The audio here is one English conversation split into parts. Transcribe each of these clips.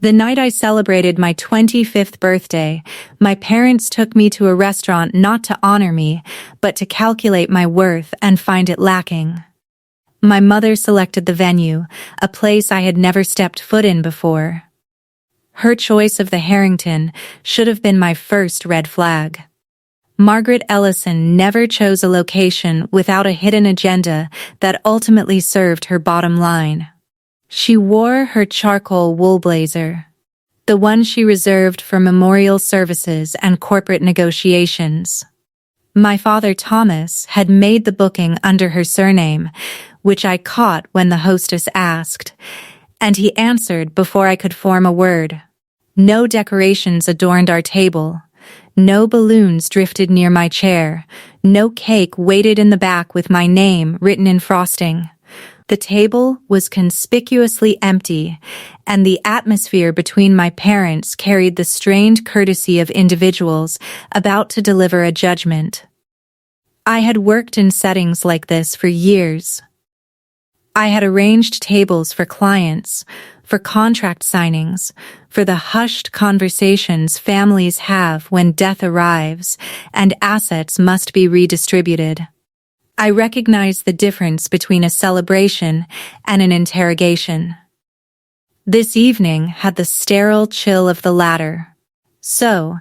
The night I celebrated my 25th birthday, my parents took me to a restaurant not to honor me, but to calculate my worth and find it lacking. My mother selected the venue, a place I had never stepped foot in before. Her choice of the Harrington should have been my first red flag. Margaret Ellison never chose a location without a hidden agenda that ultimately served her bottom line. She wore her charcoal wool blazer, the one she reserved for memorial services and corporate negotiations. My father Thomas had made the booking under her surname, which I caught when the hostess asked, and he answered before I could form a word. No decorations adorned our table. No balloons drifted near my chair. No cake waited in the back with my name written in frosting. The table was conspicuously empty, and the atmosphere between my parents carried the strained courtesy of individuals about to deliver a judgment. I had worked in settings like this for years. I had arranged tables for clients, for contract signings, for the hushed conversations families have when death arrives and assets must be redistributed. I recognized the difference between a celebration and an interrogation. This evening had the sterile chill of the latter. So,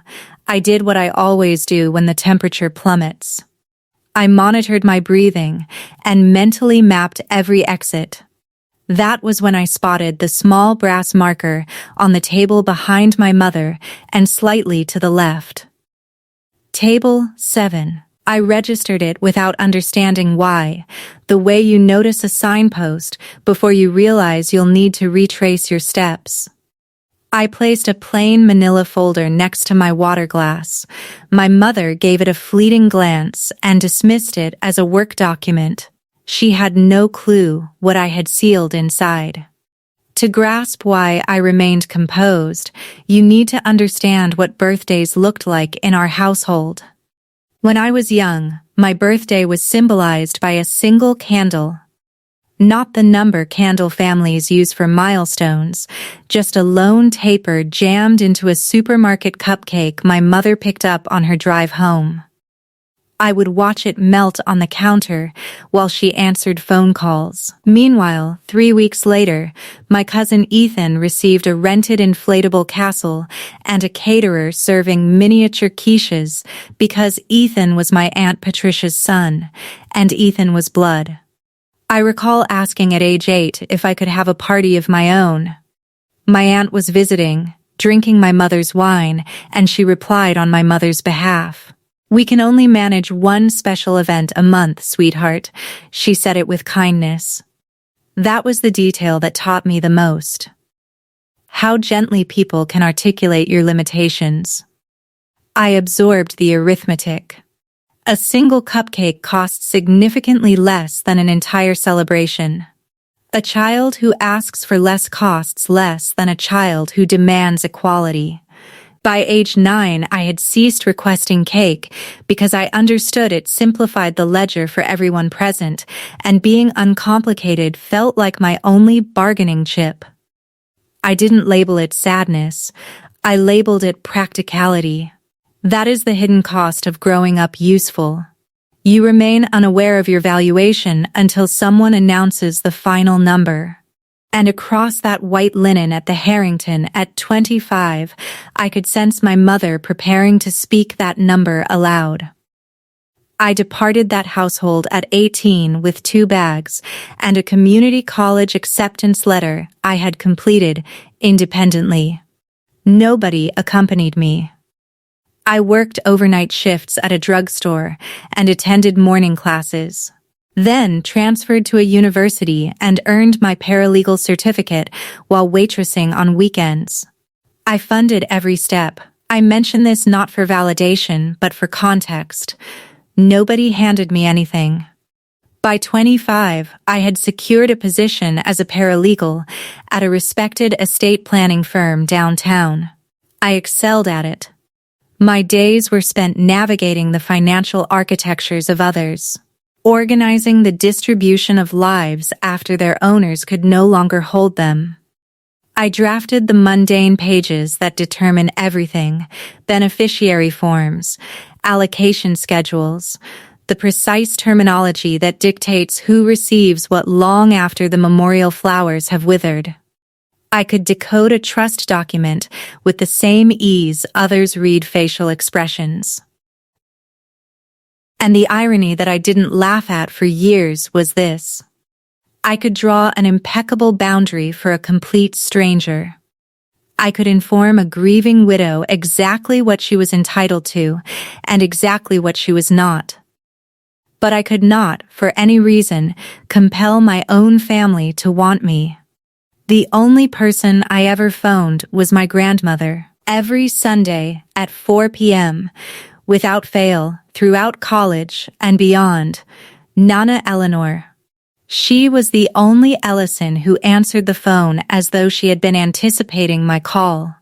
I did what I always do when the temperature plummets. I monitored my breathing and mentally mapped every exit. That was when I spotted the small brass marker on the table behind my mother and slightly to the left. Table 7. I registered it without understanding why, the way you notice a signpost before you realize you'll need to retrace your steps. I placed a plain manila folder next to my water glass. My mother gave it a fleeting glance and dismissed it as a work document. She had no clue what I had sealed inside. To grasp why I remained composed, you need to understand what birthdays looked like in our household. When I was young, my birthday was symbolized by a single candle. Not the number candle families use for milestones, just a lone taper jammed into a supermarket cupcake my mother picked up on her drive home. I would watch it melt on the counter while she answered phone calls. Meanwhile, 3 weeks later, my cousin Ethan received a rented inflatable castle and a caterer serving miniature quiches because Ethan was my Aunt Patricia's son, and Ethan was blood. I recall asking at age 8 if I could have a party of my own. My aunt was visiting, drinking my mother's wine, and she replied on my mother's behalf. "We can only manage one special event a month, sweetheart," she said it with kindness. That was the detail that taught me the most. How gently people can articulate your limitations. I absorbed the arithmetic. A single cupcake costs significantly less than an entire celebration. A child who asks for less costs less than a child who demands equality. By age 9, I had ceased requesting cake because I understood it simplified the ledger for everyone present, and being uncomplicated felt like my only bargaining chip. I didn't label it sadness. I labeled it practicality. That is the hidden cost of growing up useful. You remain unaware of your valuation until someone announces the final number. And across that white linen at the Harrington at 25, I could sense my mother preparing to speak that number aloud. I departed that household at 18 with 2 bags and a community college acceptance letter I had completed independently. Nobody accompanied me. I worked overnight shifts at a drugstore and attended morning classes. Then transferred to a university and earned my paralegal certificate while waitressing on weekends. I funded every step. I mention this not for validation, but for context. Nobody handed me anything. By 25, I had secured a position as a paralegal at a respected estate planning firm downtown. I excelled at it. My days were spent navigating the financial architectures of others. Organizing the distribution of lives after their owners could no longer hold them. I drafted the mundane pages that determine everything: beneficiary forms, allocation schedules, the precise terminology that dictates who receives what long after the memorial flowers have withered. I could decode a trust document with the same ease others read facial expressions. And the irony that I didn't laugh at for years was this: I could draw an impeccable boundary for a complete stranger. I could inform a grieving widow exactly what she was entitled to and exactly what she was not. But I could not, for any reason, compel my own family to want me. The only person I ever phoned was my grandmother, every Sunday at 4 p.m., without fail, throughout college and beyond, Nana Eleanor. She was the only Ellison who answered the phone as though she had been anticipating my call.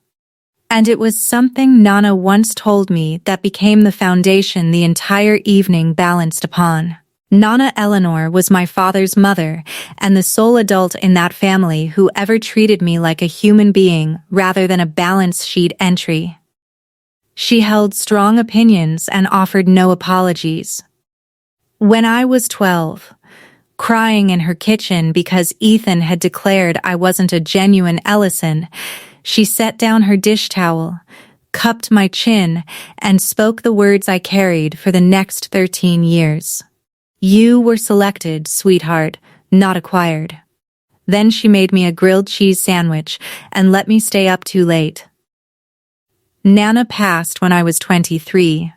And it was something Nana once told me that became the foundation the entire evening balanced upon. Nana Eleanor was my father's mother and the sole adult in that family who ever treated me like a human being rather than a balance sheet entry. She held strong opinions and offered no apologies. When I was 12, crying in her kitchen because Ethan had declared I wasn't a genuine Ellison, she set down her dish towel, cupped my chin, and spoke the words I carried for the next 13 years. You were selected, sweetheart, not acquired. Then she made me a grilled cheese sandwich and let me stay up too late. Nana passed when I was 23.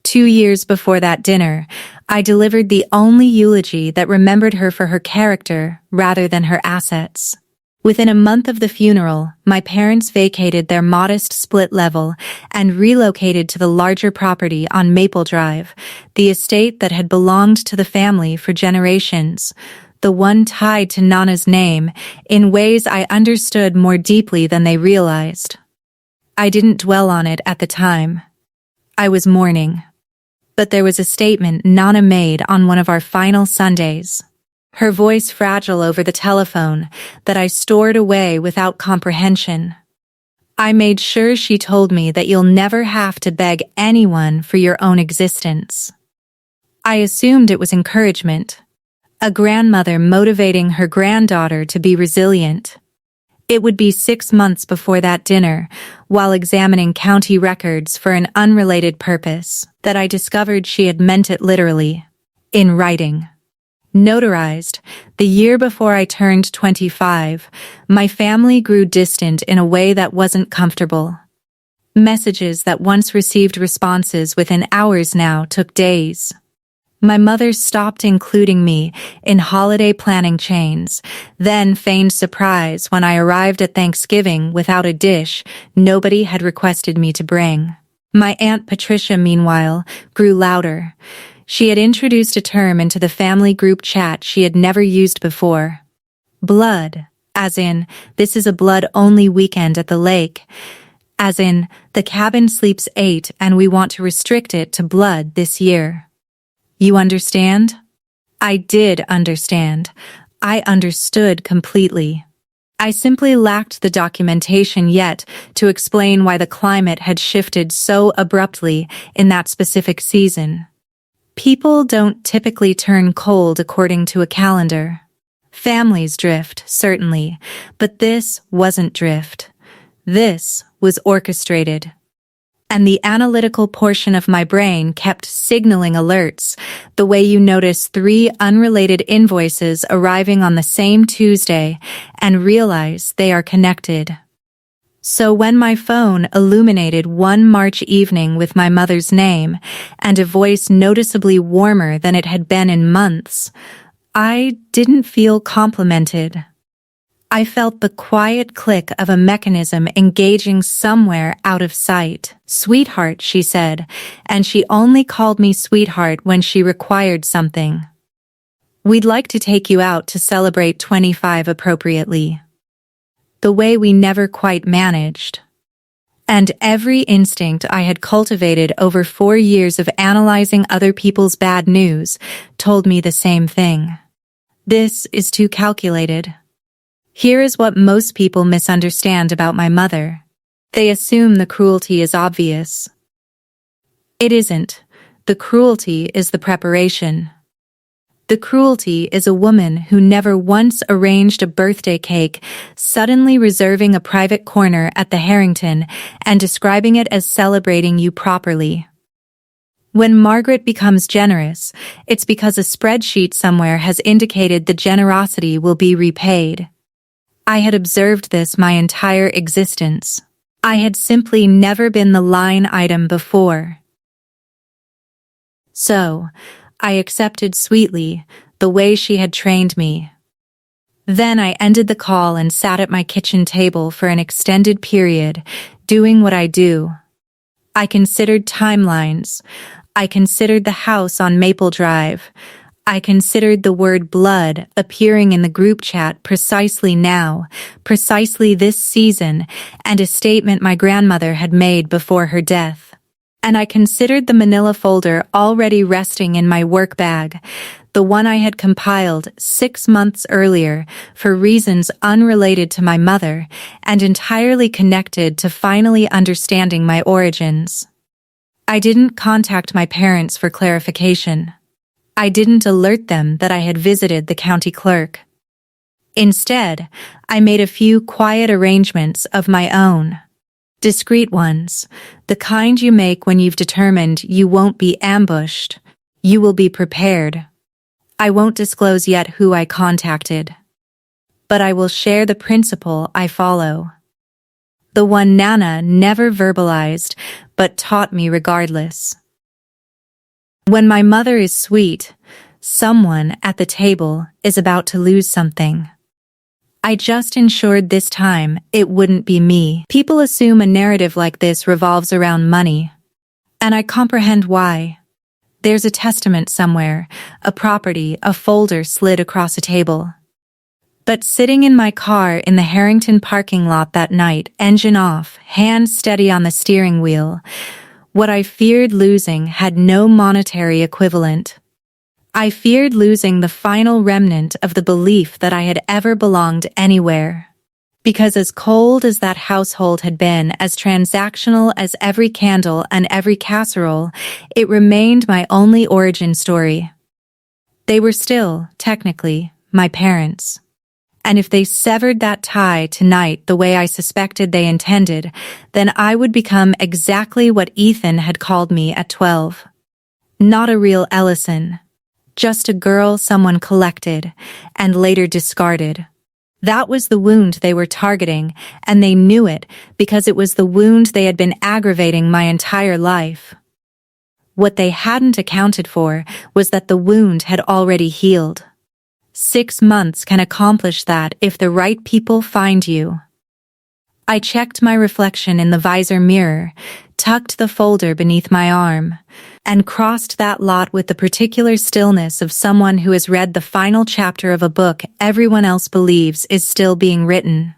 2 years before that dinner, I delivered the only eulogy that remembered her for her character rather than her assets. Within a month of the funeral, my parents vacated their modest split level and relocated to the larger property on Maple Drive, the estate that had belonged to the family for generations, the one tied to Nana's name in ways I understood more deeply than they realized. I didn't dwell on it at the time. I was mourning. But there was a statement Nana made on one of our final Sundays, her voice fragile over the telephone, that I stored away without comprehension. I made sure she told me that you'll never have to beg anyone for your own existence. I assumed it was encouragement, a grandmother motivating her granddaughter to be resilient. It would be 6 months before that dinner, while examining county records for an unrelated purpose, that I discovered she had meant it literally, in writing. Notarized, the year before I turned 25, my family grew distant in a way that wasn't comfortable. Messages that once received responses within hours now took days. My mother stopped including me in holiday planning chains, then feigned surprise when I arrived at Thanksgiving without a dish nobody had requested me to bring. My Aunt Patricia, meanwhile, grew louder. She had introduced a term into the family group chat she had never used before. Blood, as in, this is a blood-only weekend at the lake, as in, the cabin sleeps 8 and we want to restrict it to blood this year. You understand? I did understand. I understood completely. I simply lacked the documentation yet to explain why the climate had shifted so abruptly in that specific season. People don't typically turn cold according to a calendar. Families drift, certainly, but this wasn't drift. This was orchestrated. And the analytical portion of my brain kept signaling alerts, the way you notice 3 unrelated invoices arriving on the same Tuesday and realize they are connected. So when my phone illuminated one March evening with my mother's name and a voice noticeably warmer than it had been in months, I didn't feel complimented. I felt the quiet click of a mechanism engaging somewhere out of sight. Sweetheart, she said, and she only called me sweetheart when she required something. We'd like to take you out to celebrate 25 appropriately. The way we never quite managed. And every instinct I had cultivated over 4 years of analyzing other people's bad news told me the same thing. This is too calculated. Here is what most people misunderstand about my mother. They assume the cruelty is obvious. It isn't. The cruelty is the preparation. The cruelty is a woman who never once arranged a birthday cake, suddenly reserving a private corner at the Harrington and describing it as celebrating you properly. When Margaret becomes generous, it's because a spreadsheet somewhere has indicated the generosity will be repaid. I had observed this my entire existence. I had simply never been the line item before. So, I accepted sweetly the way she had trained me. Then I ended the call and sat at my kitchen table for an extended period, doing what I do. I considered timelines. I considered the house on Maple Drive. I considered the word blood appearing in the group chat precisely now, precisely this season, and a statement my grandmother had made before her death. And I considered the manila folder already resting in my work bag, the one I had compiled 6 months earlier for reasons unrelated to my mother and entirely connected to finally understanding my origins. I didn't contact my parents for clarification. I didn't alert them that I had visited the county clerk. Instead, I made a few quiet arrangements of my own. Discreet ones, the kind you make when you've determined you won't be ambushed. You will be prepared. I won't disclose yet who I contacted. But I will share the principle I follow. The one Nana never verbalized, but taught me regardless. When my mother is sweet, someone at the table is about to lose something. I just ensured this time it wouldn't be me. People assume a narrative like this revolves around money. And I comprehend why. There's a testament somewhere, a property, a folder slid across a table. But sitting in my car in the Harrington parking lot that night, engine off, hands steady on the steering wheel, what I feared losing had no monetary equivalent. I feared losing the final remnant of the belief that I had ever belonged anywhere. Because as cold as that household had been, as transactional as every candle and every casserole, it remained my only origin story. They were still, technically, my parents. And if they severed that tie tonight the way I suspected they intended, then I would become exactly what Ethan had called me at 12. Not a real Ellison. Just a girl someone collected, and later discarded. That was the wound they were targeting, and they knew it because it was the wound they had been aggravating my entire life. What they hadn't accounted for was that the wound had already healed. 6 months can accomplish that if the right people find you. I checked my reflection in the visor mirror, tucked the folder beneath my arm, and crossed that lot with the particular stillness of someone who has read the final chapter of a book everyone else believes is still being written.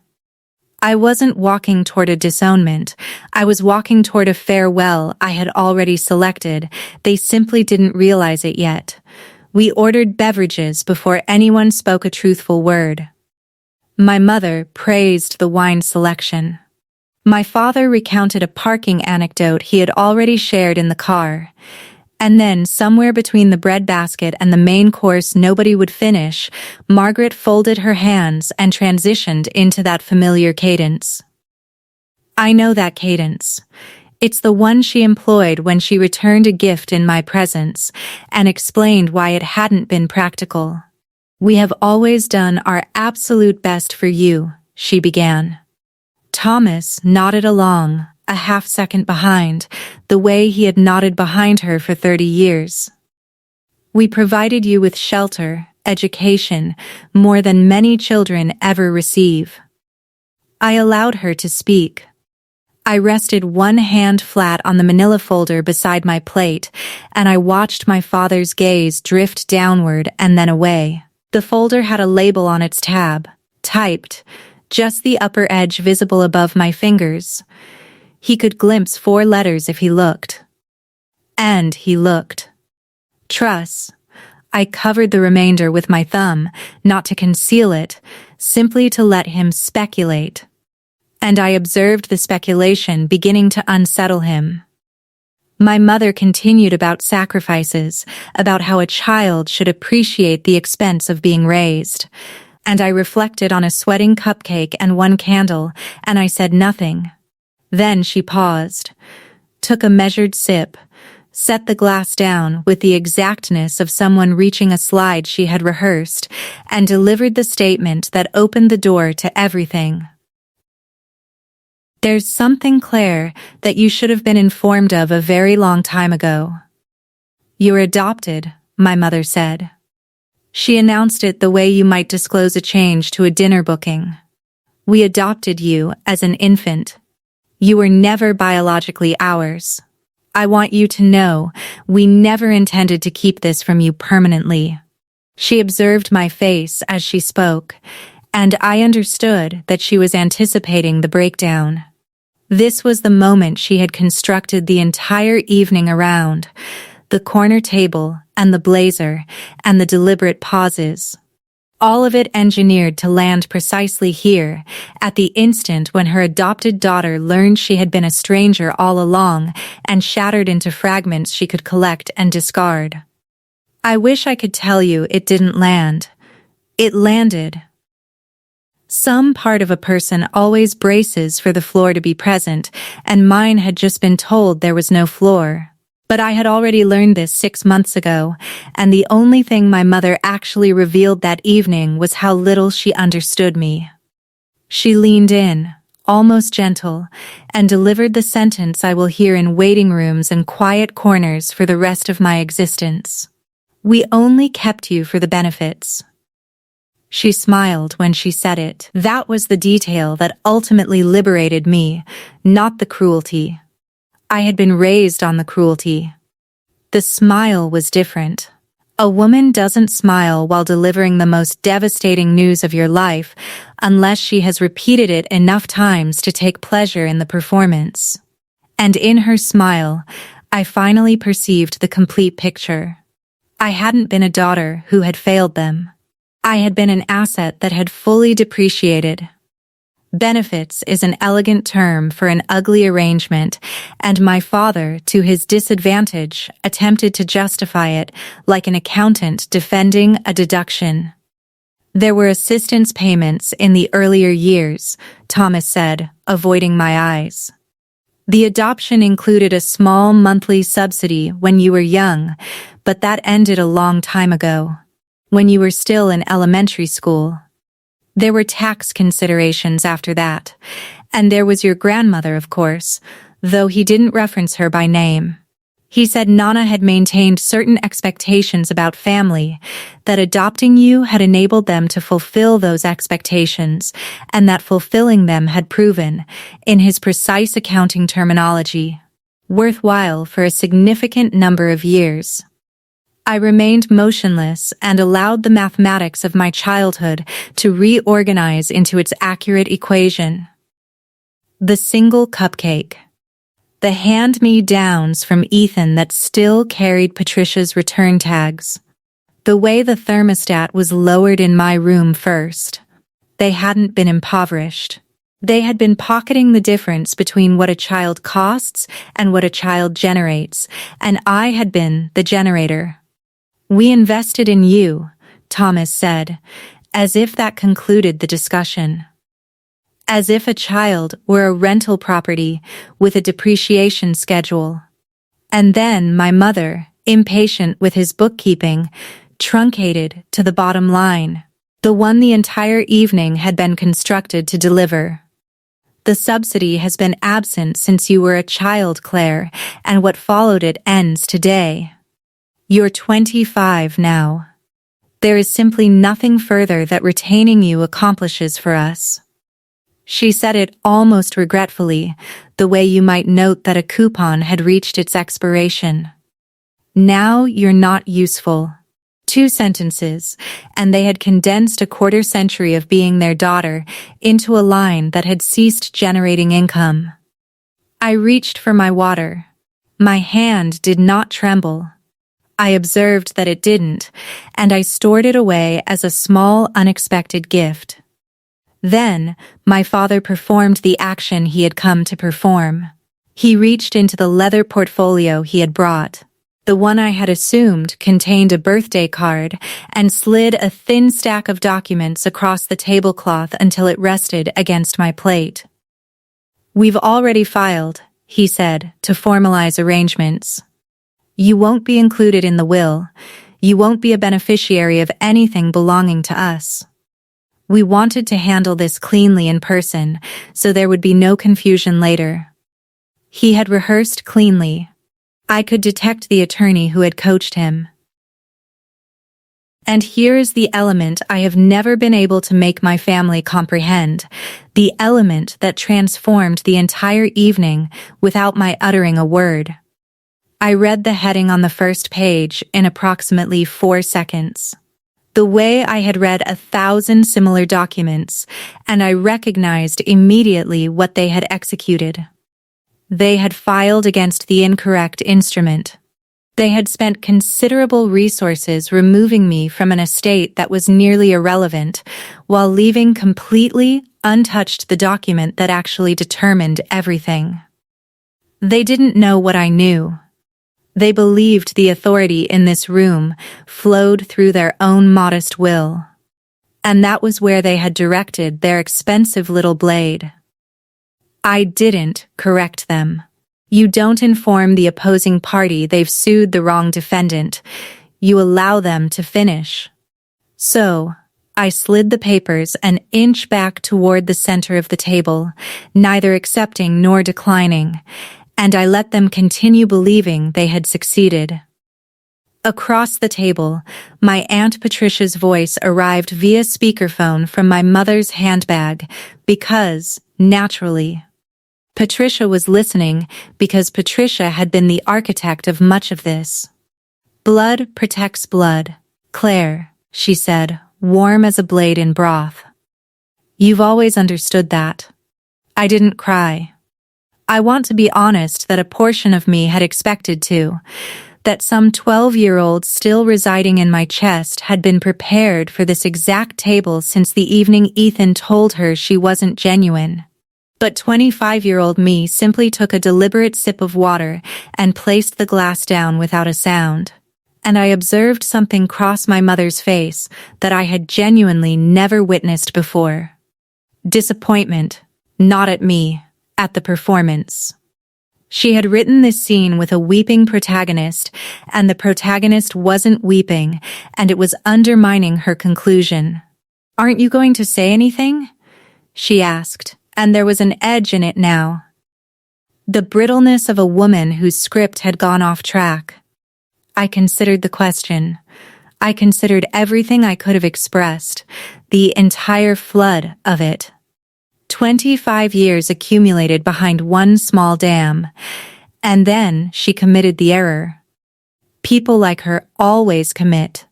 I wasn't walking toward a disownment. I was walking toward a farewell I had already selected. They simply didn't realize it yet. We ordered beverages before anyone spoke a truthful word. My mother praised the wine selection. My father recounted a parking anecdote he had already shared in the car. And then, somewhere between the breadbasket and the main course nobody would finish, Margaret folded her hands and transitioned into that familiar cadence. I know that cadence. It's the one she employed when she returned a gift in my presence and explained why it hadn't been practical. "We have always done our absolute best for you," she began. Thomas nodded along, a half-second behind, the way he had nodded behind her for 30 years. "We provided you with shelter, education, more than many children ever receive." I allowed her to speak. I rested one hand flat on the manila folder beside my plate, and I watched my father's gaze drift downward and then away. The folder had a label on its tab, typed, just the upper edge visible above my fingers. He could glimpse 4 letters if he looked. And he looked. Truss. I covered the remainder with my thumb, not to conceal it, simply to let him speculate. And I observed the speculation beginning to unsettle him. My mother continued about sacrifices, about how a child should appreciate the expense of being raised. And I reflected on a sweating cupcake and one candle, and I said nothing. Then she paused, took a measured sip, set the glass down with the exactness of someone reaching a slide she had rehearsed, and delivered the statement that opened the door to everything. There's something, Claire, that you should have been informed of a very long time ago. You're adopted, my mother said. She announced it the way you might disclose a change to a dinner booking. We adopted you as an infant. You were never biologically ours. I want you to know, we never intended to keep this from you permanently. She observed my face as she spoke, and I understood that she was anticipating the breakdown. This was the moment she had constructed the entire evening around, the corner table and the blazer and the deliberate pauses. All of it engineered to land precisely here, at the instant when her adopted daughter learned she had been a stranger all along and shattered into fragments she could collect and discard. I wish I could tell you it didn't land. It landed. Some part of a person always braces for the floor to be present, and mine had just been told there was no floor. But I had already learned this 6 months ago, and the only thing my mother actually revealed that evening was how little she understood me. She leaned in, almost gentle, and delivered the sentence I will hear in waiting rooms and quiet corners for the rest of my existence. We only kept you for the benefits. She smiled when she said it. That was the detail that ultimately liberated me, not the cruelty. I had been raised on the cruelty. The smile was different. A woman doesn't smile while delivering the most devastating news of your life unless she has repeated it enough times to take pleasure in the performance. And in her smile, I finally perceived the complete picture. I hadn't been a daughter who had failed them. I had been an asset that had fully depreciated. Benefits is an elegant term for an ugly arrangement, and my father, to his disadvantage, attempted to justify it like an accountant defending a deduction. There were assistance payments in the earlier years, Thomas said, avoiding my eyes. The adoption included a small monthly subsidy when you were young, but that ended a long time ago, when you were still in elementary school. There were tax considerations after that, and there was your grandmother, of course, though he didn't reference her by name. He said Nana had maintained certain expectations about family, that adopting you had enabled them to fulfill those expectations, and that fulfilling them had proven, in his precise accounting terminology, worthwhile for a significant number of years. I remained motionless and allowed the mathematics of my childhood to reorganize into its accurate equation. The single cupcake. The hand-me-downs from Ethan that still carried Patricia's return tags. The way the thermostat was lowered in my room first. They hadn't been impoverished. They had been pocketing the difference between what a child costs and what a child generates, and I had been the generator. We invested in you, Thomas said, as if that concluded the discussion. As if a child were a rental property with a depreciation schedule. And then my mother, impatient with his bookkeeping, truncated to the bottom line, the one the entire evening had been constructed to deliver. The subsidy has been absent since you were a child, Claire, and what followed it ends today. You're 25 now. There is simply nothing further that retaining you accomplishes for us. She said it almost regretfully, the way you might note that a coupon had reached its expiration. Now you're not useful. 2 sentences, and they had condensed a quarter-century of being their daughter into a line that had ceased generating income. I reached for my water. My hand did not tremble. I observed that it didn't, and I stored it away as a small, unexpected gift. Then, my father performed the action he had come to perform. He reached into the leather portfolio he had brought. The one I had assumed contained a birthday card, and slid a thin stack of documents across the tablecloth until it rested against my plate. "We've already filed," he said, "to formalize arrangements. You won't be included in the will. You won't be a beneficiary of anything belonging to us. We wanted to handle this cleanly in person, so there would be no confusion later." He had rehearsed cleanly. I could detect the attorney who had coached him. And here is the element I have never been able to make my family comprehend, the element that transformed the entire evening without my uttering a word. I read the heading on the first page in approximately 4 seconds. The way I had read 1,000 similar documents, and I recognized immediately what they had executed. They had filed against the incorrect instrument. They had spent considerable resources removing me from an estate that was nearly irrelevant, while leaving completely untouched the document that actually determined everything. They didn't know what I knew. They believed the authority in this room flowed through their own modest will. And that was where they had directed their expensive little blade. I didn't correct them. You don't inform the opposing party they've sued the wrong defendant. You allow them to finish. So, I slid the papers an inch back toward the center of the table, neither accepting nor declining, and I let them continue believing they had succeeded. Across the table, my Aunt Patricia's voice arrived via speakerphone from my mother's handbag because, naturally, Patricia was listening because Patricia had been the architect of much of this. "Blood protects blood, Claire," she said, warm as a blade in broth. "You've always understood that." I didn't cry. I want to be honest that a portion of me had expected to, that some 12-year-old still residing in my chest had been prepared for this exact table since the evening Ethan told her she wasn't genuine. But 25-year-old me simply took a deliberate sip of water and placed the glass down without a sound. And I observed something cross my mother's face that I had genuinely never witnessed before. Disappointment, not at me, at the performance. She had written this scene with a weeping protagonist, and the protagonist wasn't weeping, and it was undermining her conclusion. "Aren't you going to say anything?" she asked, and there was an edge in it now. The brittleness of a woman whose script had gone off track. I considered the question. I considered everything I could have expressed, the entire flood of it. 25 years accumulated behind one small dam, and then she committed the error. People like her always commit.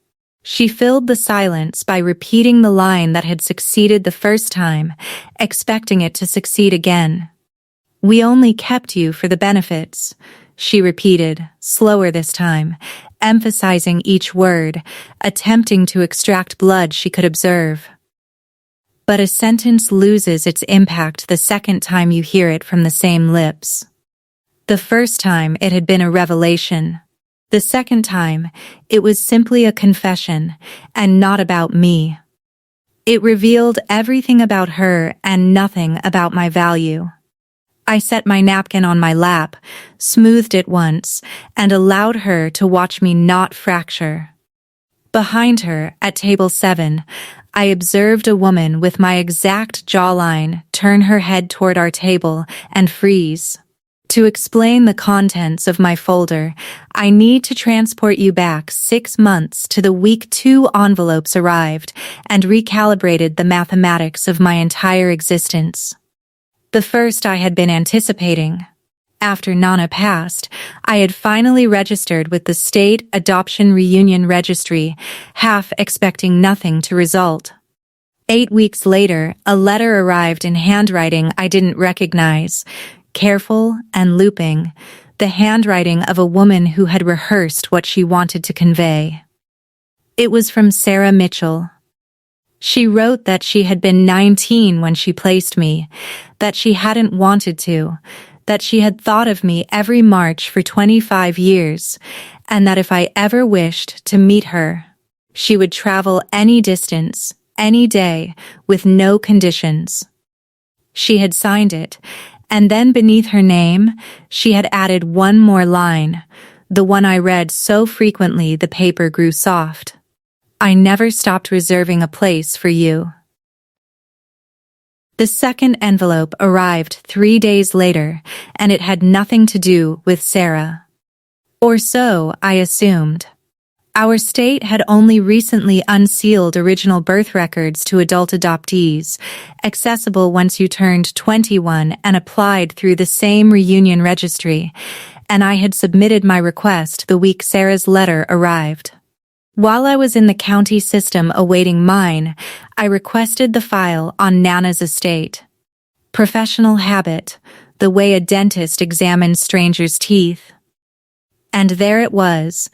She filled the silence by repeating the line that had succeeded the first time, expecting it to succeed again. "We only kept you for the benefits," she repeated, slower this time, emphasizing each word, attempting to extract blood she could observe. But a sentence loses its impact the second time you hear it from the same lips. The first time it had been a revelation. The second time, it was simply a confession, and not about me. It revealed everything about her and nothing about my value. I set my napkin on my lap, smoothed it once, and allowed her to watch me not fracture. Behind her, at table 7, I observed a woman with my exact jawline turn her head toward our table and freeze. To explain the contents of my folder, I need to transport you back 6 months to the week 2 envelopes arrived and recalibrated the mathematics of my entire existence. The first I had been anticipating. After Nana passed, I had finally registered with the State Adoption Reunion Registry, half expecting nothing to result. 8 weeks later, a letter arrived in handwriting I didn't recognize. Careful and looping, the handwriting of a woman who had rehearsed what she wanted to convey. It was from Sarah Mitchell. She wrote that she had been 19 when she placed me, that she hadn't wanted to, that she had thought of me every March for 25 years, and that if I ever wished to meet her, she would travel any distance, any day, with no conditions. She had signed it, and then beneath her name, she had added one more line, the one I read so frequently the paper grew soft. I never stopped reserving a place for you. The second envelope arrived 3 days later, and it had nothing to do with Sarah. Or so I assumed. Our state had only recently unsealed original birth records to adult adoptees, accessible once you turned 21 and applied through the same reunion registry, and I had submitted my request the week Sarah's letter arrived. While I was in the county system awaiting mine, I requested the file on Nana's estate. Professional habit, the way a dentist examines strangers' teeth. And there it was,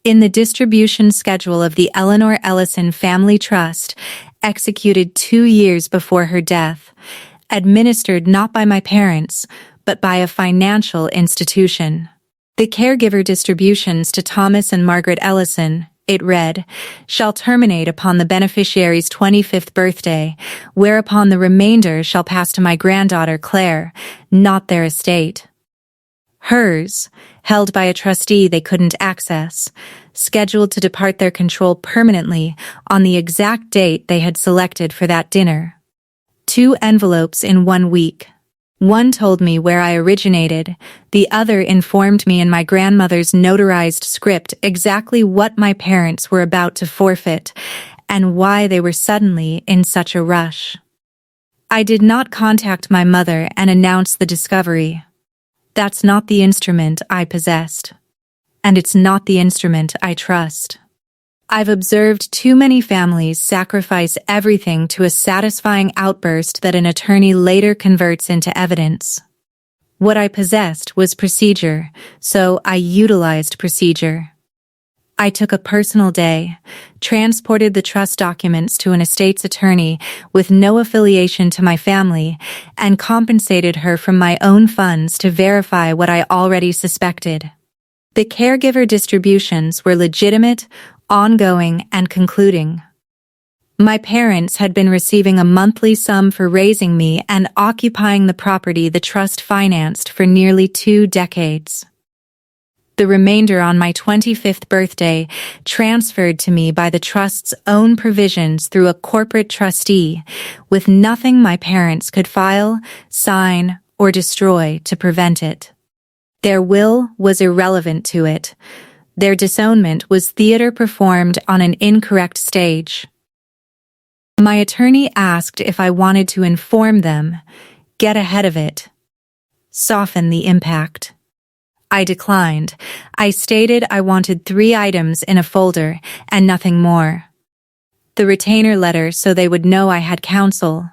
in the distribution schedule of the Eleanor Ellison Family Trust, executed 2 years before her death, administered not by my parents, but by a financial institution. The caregiver distributions to Thomas and Margaret Ellison, it read, shall terminate upon the beneficiary's 25th birthday, whereupon the remainder shall pass to my granddaughter Claire, not their estate. Hers, held by a trustee they couldn't access, scheduled to depart their control permanently on the exact date they had selected for that dinner. 2 envelopes in 1 week. One told me where I originated, the other informed me in my grandmother's notarized script exactly what my parents were about to forfeit, and why they were suddenly in such a rush. I did not contact my mother and announce the discovery. That's not the instrument I possessed. And it's not the instrument I trust. I've observed too many families sacrifice everything to a satisfying outburst that an attorney later converts into evidence. What I possessed was procedure, so I utilized procedure. I took a personal day, transported the trust documents to an estate's attorney with no affiliation to my family, and compensated her from my own funds to verify what I already suspected. The caregiver distributions were legitimate, ongoing, and concluding. My parents had been receiving a monthly sum for raising me and occupying the property the trust financed for nearly 2 decades. The remainder on my 25th birthday transferred to me by the trust's own provisions through a corporate trustee, with nothing my parents could file, sign, or destroy to prevent it. Their will was irrelevant to it. Their disownment was theater performed on an incorrect stage. My attorney asked if I wanted to inform them, get ahead of it, soften the impact. I declined. I stated I wanted 3 items in a folder and nothing more. The retainer letter so they would know I had counsel.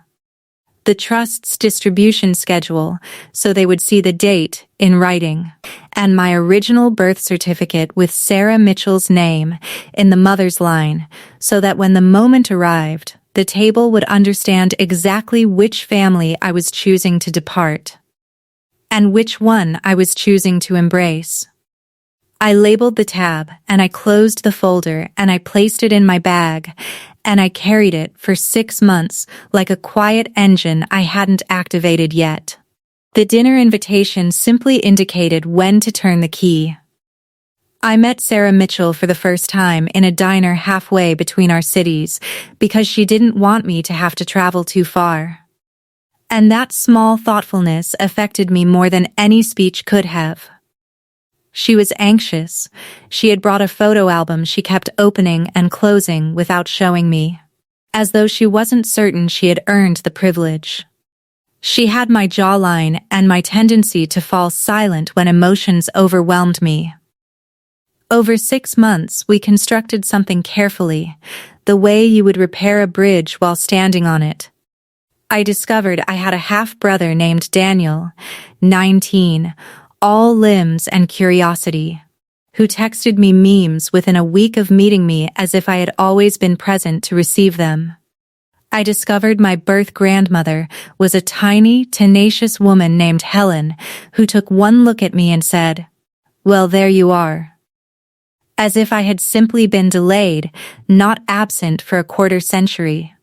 The trust's distribution schedule so they would see the date in writing, and my original birth certificate with Sarah Mitchell's name in the mother's line so that when the moment arrived, the table would understand exactly which family I was choosing to depart, and which one I was choosing to embrace. I labeled the tab, and I closed the folder, and I placed it in my bag, and I carried it for 6 months like a quiet engine I hadn't activated yet. The dinner invitation simply indicated when to turn the key. I met Sarah Mitchell for the first time in a diner halfway between our cities because she didn't want me to have to travel too far. And that small thoughtfulness affected me more than any speech could have. She was anxious. She had brought a photo album she kept opening and closing without showing me, as though she wasn't certain she had earned the privilege. She had my jawline and my tendency to fall silent when emotions overwhelmed me. Over 6 months, we constructed something carefully, the way you would repair a bridge while standing on it. I discovered I had a half-brother named Daniel, 19, all limbs and curiosity, who texted me memes within a week of meeting me as if I had always been present to receive them. I discovered my birth grandmother was a tiny, tenacious woman named Helen who took one look at me and said, "Well, there you are." As if I had simply been delayed, not absent for a quarter century.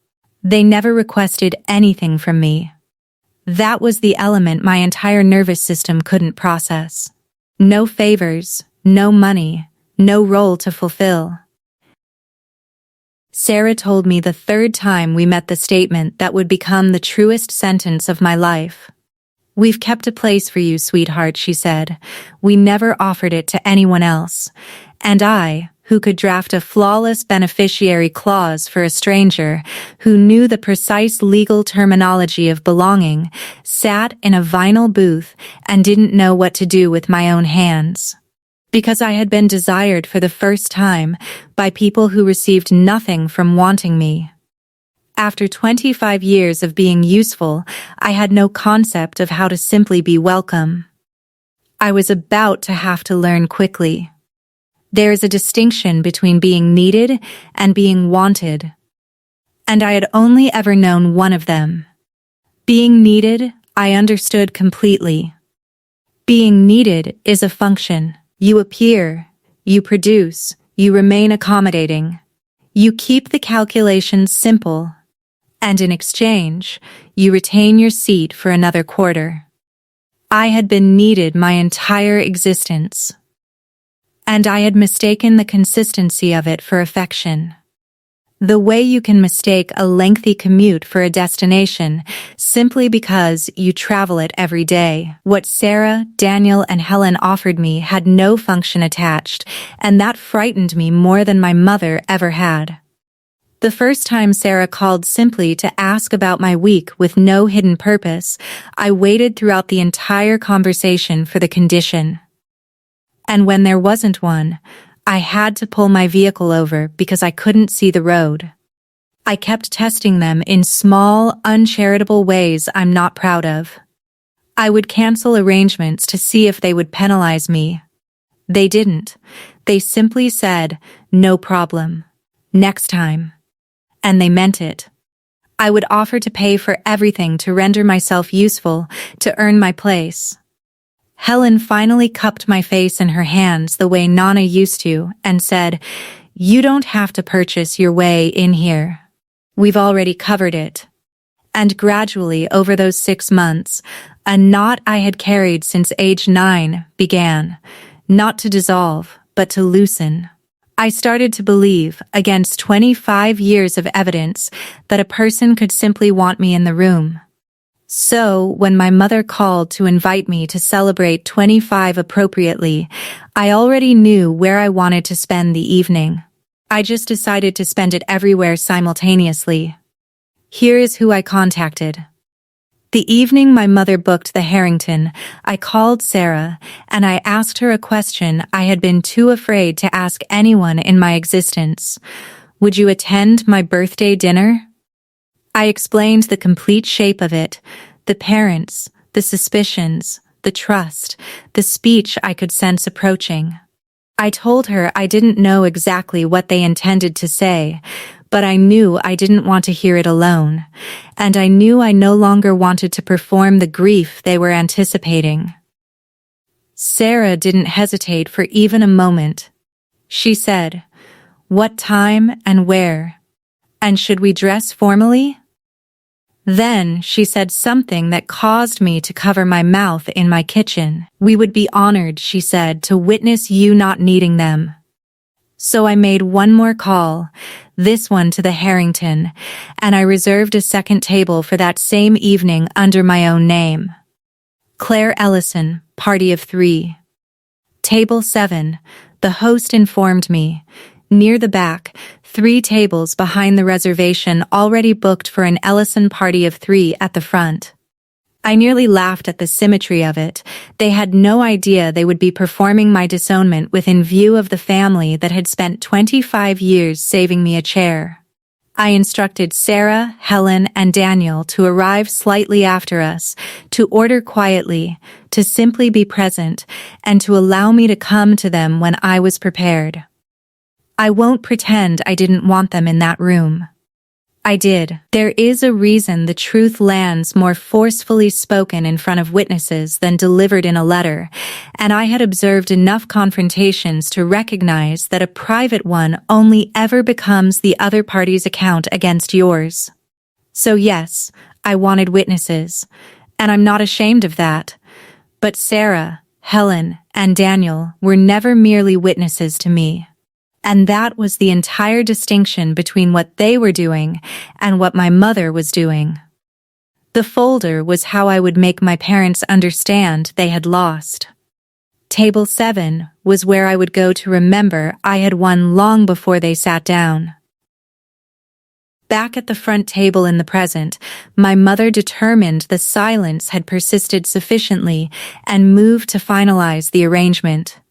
They never requested anything from me. That was the element my entire nervous system couldn't process. No favors, no money, no role to fulfill. Sarah told me the third time we met the statement that would become the truest sentence of my life. "We've kept a place for you, sweetheart," she said. "We never offered it to anyone else." And I, who could draft a flawless beneficiary clause for a stranger, who knew the precise legal terminology of belonging, sat in a vinyl booth and didn't know what to do with my own hands. Because I had been desired for the first time by people who received nothing from wanting me. After 25 years of being useful, I had no concept of how to simply be welcome. I was about to have to learn quickly. There is a distinction between being needed and being wanted. And I had only ever known one of them. Being needed, I understood completely. Being needed is a function. You appear, you produce, you remain accommodating. You keep the calculations simple. And in exchange, you retain your seat for another quarter. I had been needed my entire existence. And I had mistaken the consistency of it for affection. The way you can mistake a lengthy commute for a destination simply because you travel it every day. What Sarah, Daniel, and Helen offered me had no function attached, and that frightened me more than my mother ever had. The first time Sarah called simply to ask about my week with no hidden purpose, I waited throughout the entire conversation for the condition. And when there wasn't one, I had to pull my vehicle over because I couldn't see the road. I kept testing them in small, uncharitable ways I'm not proud of. I would cancel arrangements to see if they would penalize me. They didn't. They simply said, "No problem. Next time." And they meant it. I would offer to pay for everything to render myself useful, to earn my place. Helen finally cupped my face in her hands the way Nana used to and said, "You don't have to purchase your way in here. We've already covered it." And gradually over those 6 months, a knot I had carried since age 9 began, not to dissolve, but to loosen. I started to believe, against 25 years of evidence, that a person could simply want me in the room. So, when my mother called to invite me to celebrate 25 appropriately, I already knew where I wanted to spend the evening. I just decided to spend it everywhere simultaneously. Here is who I contacted. The evening my mother booked the Harrington, I called Sarah, and I asked her a question I had been too afraid to ask anyone in my existence. "Would you attend my birthday dinner?" I explained the complete shape of it, the parents, the suspicions, the trust, the speech I could sense approaching. I told her I didn't know exactly what they intended to say, but I knew I didn't want to hear it alone, and I knew I no longer wanted to perform the grief they were anticipating. Sarah didn't hesitate for even a moment. She said, "What time and where? And should we dress formally?" Then she said something that caused me to cover my mouth in my kitchen. "We would be honored," she said, "to witness you not needing them." So I made one more call, this one to the Harrington, and I reserved a second table for that same evening under my own name. Claire Ellison, party of 3. Table 7, the host informed me. Near the back, 3 tables behind the reservation already booked for an Ellison party of 3 at the front. I nearly laughed at the symmetry of it. They had no idea they would be performing my disownment within view of the family that had spent 25 years saving me a chair. I instructed Sarah, Helen, and Daniel to arrive slightly after us, to order quietly, to simply be present, and to allow me to come to them when I was prepared. I won't pretend I didn't want them in that room. I did. There is a reason the truth lands more forcefully spoken in front of witnesses than delivered in a letter, and I had observed enough confrontations to recognize that a private one only ever becomes the other party's account against yours. So yes, I wanted witnesses, and I'm not ashamed of that. But Sarah, Helen, and Daniel were never merely witnesses to me. And that was the entire distinction between what they were doing and what my mother was doing. The folder was how I would make my parents understand they had lost. Table 7 was where I would go to remember I had won long before they sat down. Back at the front table in the present, my mother determined the silence had persisted sufficiently and moved to finalize the arrangement.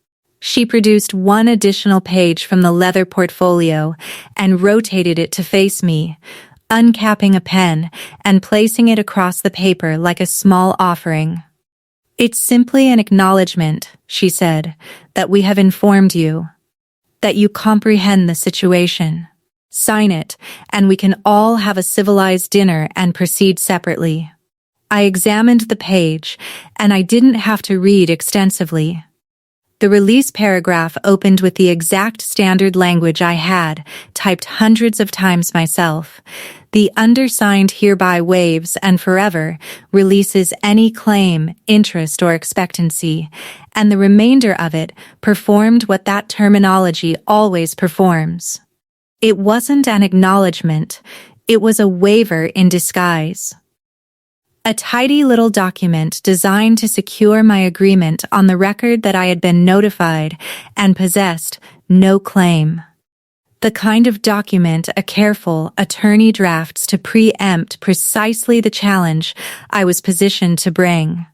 She produced one additional page from the leather portfolio and rotated it to face me, uncapping a pen and placing it across the paper like a small offering. "It's simply an acknowledgement," she said, "that we have informed you, that you comprehend the situation. Sign it, and we can all have a civilized dinner and proceed separately." I examined the page, and I didn't have to read extensively. The release paragraph opened with the exact standard language I had typed hundreds of times myself. "The undersigned hereby waives and forever releases any claim, interest, or expectancy," and the remainder of it performed what that terminology always performs. It wasn't an acknowledgement, it was a waiver in disguise. A tidy little document designed to secure my agreement on the record that I had been notified and possessed no claim. The kind of document a careful attorney drafts to preempt precisely the challenge I was positioned to bring.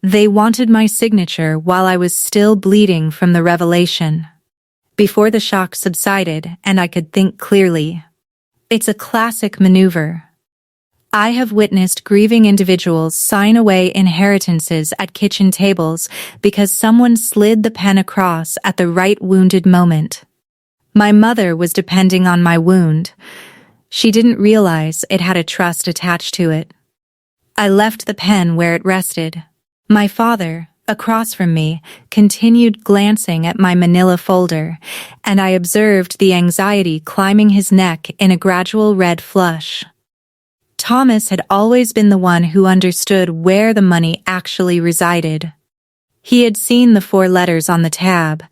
They wanted my signature while I was still bleeding from the revelation, before the shock subsided and I could think clearly. It's a classic maneuver. I have witnessed grieving individuals sign away inheritances at kitchen tables because someone slid the pen across at the right wounded moment. My mother was depending on my wound. She didn't realize it had a trust attached to it. I left the pen where it rested. My father, across from me, continued glancing at my manila folder, and I observed the anxiety climbing his neck in a gradual red flush. Thomas had always been the one who understood where the money actually resided. He had seen the 4 letters on the tab.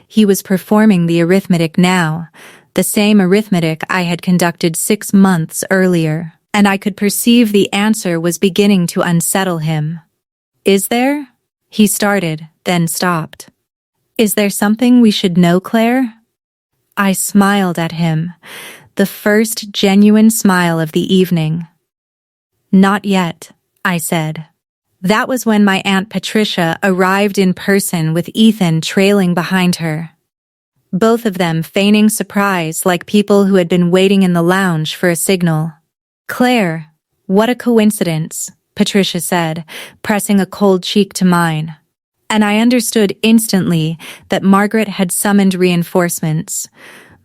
He was performing the arithmetic now, the same arithmetic I had conducted 6 months earlier, and I could perceive the answer was beginning to unsettle him. "Is there?" he started, then stopped. "Is there something we should know, Claire?" I smiled at him, the first genuine smile of the evening. "Not yet," I said. That was when my Aunt Patricia arrived in person with Ethan trailing behind her. Both of them feigning surprise like people who had been waiting in the lounge for a signal. "Claire, what a coincidence," Patricia said, pressing a cold cheek to mine. And I understood instantly that Margaret had summoned reinforcements.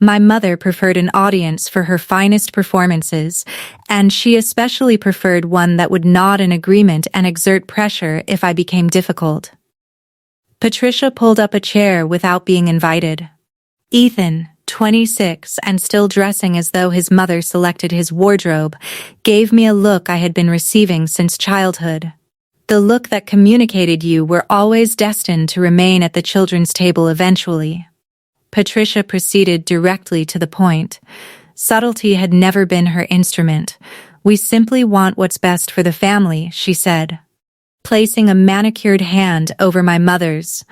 My mother preferred an audience for her finest performances, and she especially preferred one that would nod in agreement and exert pressure if I became difficult. Patricia pulled up a chair without being invited. Ethan, 26 and still dressing as though his mother selected his wardrobe, gave me a look I had been receiving since childhood. The look that communicated you were always destined to remain at the children's table eventually. Patricia proceeded directly to the point. Subtlety had never been her instrument. "We simply want what's best for the family," she said, placing a manicured hand over my mother's.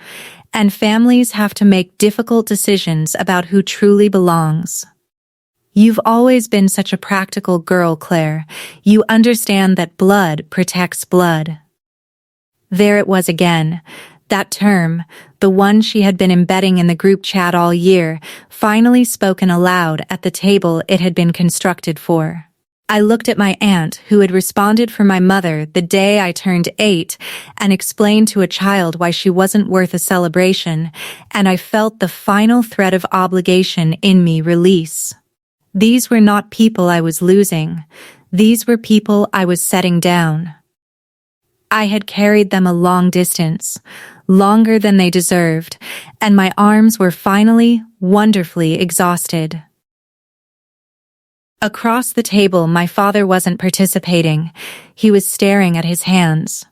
"And families have to make difficult decisions about who truly belongs. You've always been such a practical girl, Claire. You understand that blood protects blood." There it was again. That term, the one she had been embedding in the group chat all year, finally spoken aloud at the table it had been constructed for. I looked at my aunt, who had responded for my mother the day I turned 8, and explained to a child why she wasn't worth a celebration, and I felt the final thread of obligation in me release. These were not people I was losing. These were people I was setting down. I had carried them a long distance, longer than they deserved, and my arms were finally, wonderfully exhausted. Across the table, my father wasn't participating. He was staring at his hands.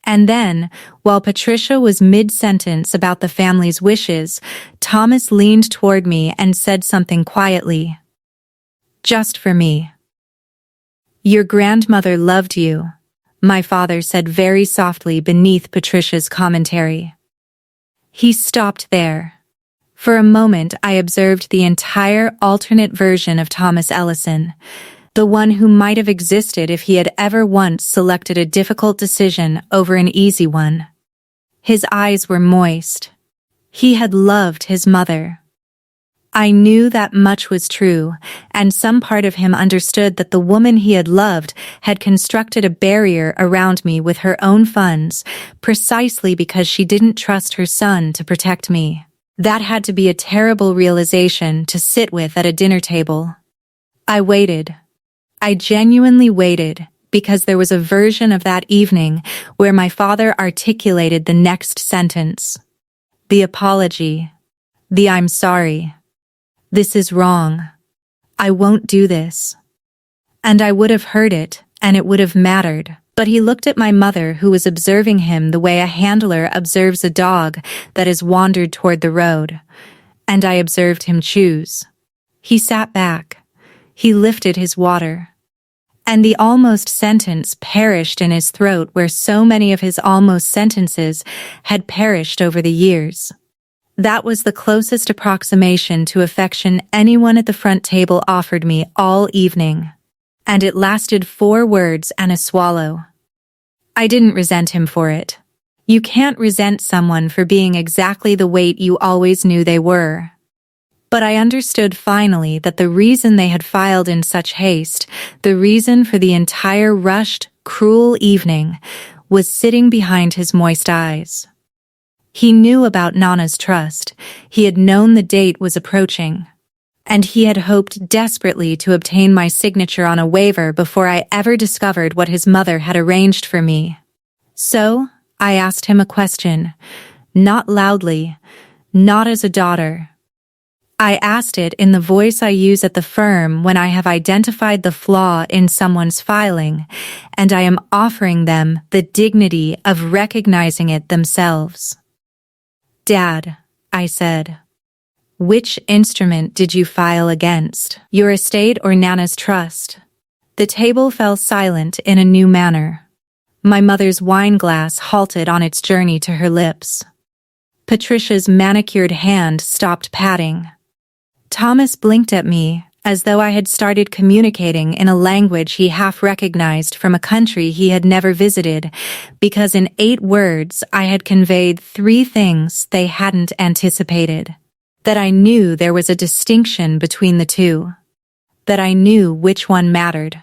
And then, while Patricia was mid-sentence about the family's wishes, Thomas leaned toward me and said something quietly. "Just for me." "Your grandmother loved you," my father said very softly beneath Patricia's commentary. He stopped there. For a moment I observed the entire alternate version of Thomas Ellison, the one who might have existed if he had ever once selected a difficult decision over an easy one. His eyes were moist. He had loved his mother. I knew that much was true, and some part of him understood that the woman he had loved had constructed a barrier around me with her own funds, precisely because she didn't trust her son to protect me. That had to be a terrible realization to sit with at a dinner table. I waited. I genuinely waited, because there was a version of that evening where my father articulated the next sentence. The apology. The "I'm sorry. This is wrong. I won't do this." And I would have heard it, and it would have mattered. But he looked at my mother, who was observing him the way a handler observes a dog that has wandered toward the road. And I observed him choose. He sat back. He lifted his water. And the almost sentence perished in his throat where so many of his almost sentences had perished over the years. That was the closest approximation to affection anyone at the front table offered me all evening. And it lasted 4 words and a swallow. I didn't resent him for it. You can't resent someone for being exactly the weight you always knew they were. But I understood finally that the reason they had filed in such haste, the reason for the entire rushed, cruel evening, was sitting behind his moist eyes. He knew about Nana's trust. He had known the date was approaching. And he had hoped desperately to obtain my signature on a waiver before I ever discovered what his mother had arranged for me. So, I asked him a question, not loudly, not as a daughter. I asked it in the voice I use at the firm when I have identified the flaw in someone's filing, and I am offering them the dignity of recognizing it themselves. "Dad," I said. "Which instrument did you file against? Your estate or Nana's trust?" The table fell silent in a new manner. My mother's wine glass halted on its journey to her lips. Patricia's manicured hand stopped patting. Thomas blinked at me, as though I had started communicating in a language he half recognized from a country he had never visited, because in 8 words I had conveyed 3 things they hadn't anticipated. That I knew there was a distinction between the two. That I knew which one mattered.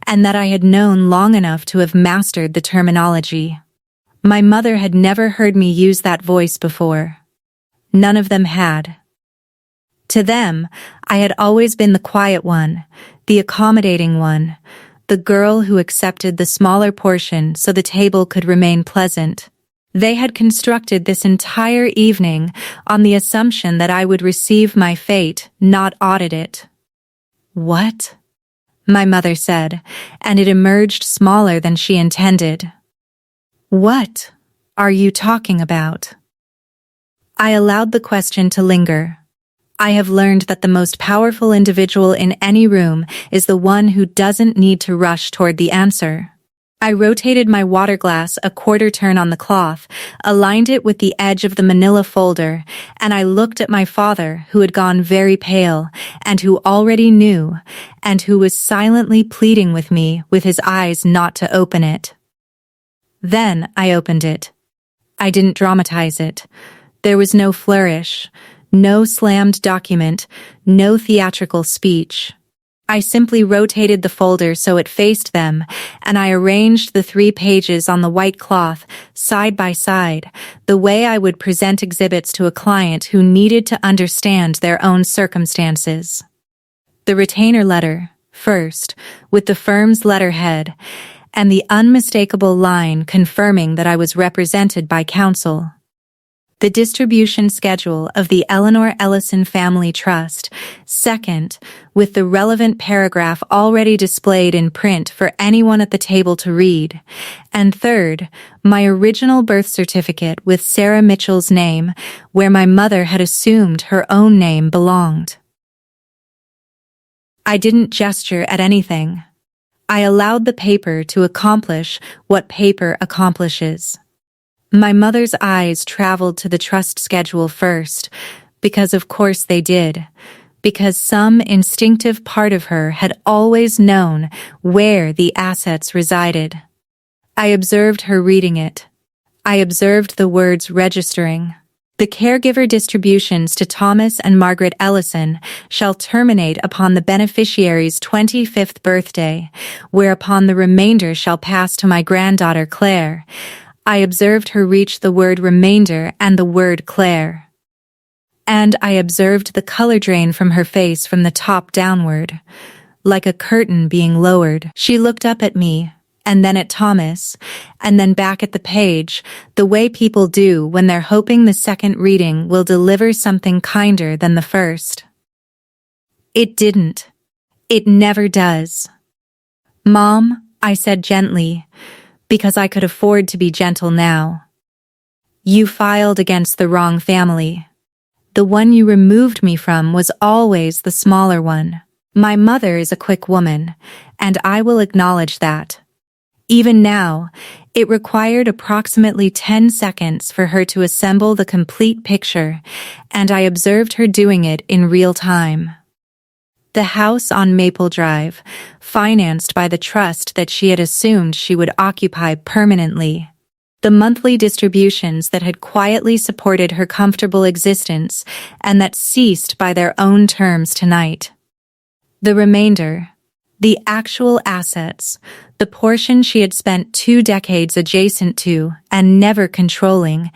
And that I had known long enough to have mastered the terminology. My mother had never heard me use that voice before. None of them had. To them, I had always been the quiet one, the accommodating one, the girl who accepted the smaller portion so the table could remain pleasant. They had constructed this entire evening on the assumption that I would receive my fate, not audit it. "What?" my mother said, and it emerged smaller than she intended. "What are you talking about?" I allowed the question to linger. I have learned that the most powerful individual in any room is the one who doesn't need to rush toward the answer. I rotated my water glass a quarter turn on the cloth, aligned it with the edge of the manila folder, and I looked at my father, who had gone very pale, and who already knew, and who was silently pleading with me with his eyes not to open it. Then I opened it. I didn't dramatize it. There was no flourish, no slammed document, no theatrical speech. I simply rotated the folder so it faced them, and I arranged the 3 pages on the white cloth, side by side, the way I would present exhibits to a client who needed to understand their own circumstances. The retainer letter, first, with the firm's letterhead, and the unmistakable line confirming that I was represented by counsel. The distribution schedule of the Eleanor Ellison Family Trust, second, with the relevant paragraph already displayed in print for anyone at the table to read, and third, my original birth certificate with Sarah Mitchell's name, where my mother had assumed her own name belonged. I didn't gesture at anything. I allowed the paper to accomplish what paper accomplishes. My mother's eyes traveled to the trust schedule first, because of course they did, because some instinctive part of her had always known where the assets resided. I observed her reading it. I observed the words registering. The caregiver distributions to Thomas and Margaret Ellison shall terminate upon the beneficiary's 25th birthday, whereupon the remainder shall pass to my granddaughter Claire. I observed her reach the word remainder and the word Claire. And I observed the color drain from her face from the top downward, like a curtain being lowered. She looked up at me, and then at Thomas, and then back at the page, the way people do when they're hoping the second reading will deliver something kinder than the first. It didn't. It never does. "Mom," I said gently, because I could afford to be gentle now. "You filed against the wrong family. The one you removed me from was always the smaller one. My mother is a quick woman, and I will acknowledge that. Even now, it required approximately 10 seconds for her to assemble the complete picture, and I observed her doing it in real time. The house on Maple Drive, financed by the trust that she had assumed she would occupy permanently. The monthly distributions that had quietly supported her comfortable existence and that ceased by their own terms tonight. The remainder, the actual assets, the portion she had spent 2 decades adjacent to and never controlling,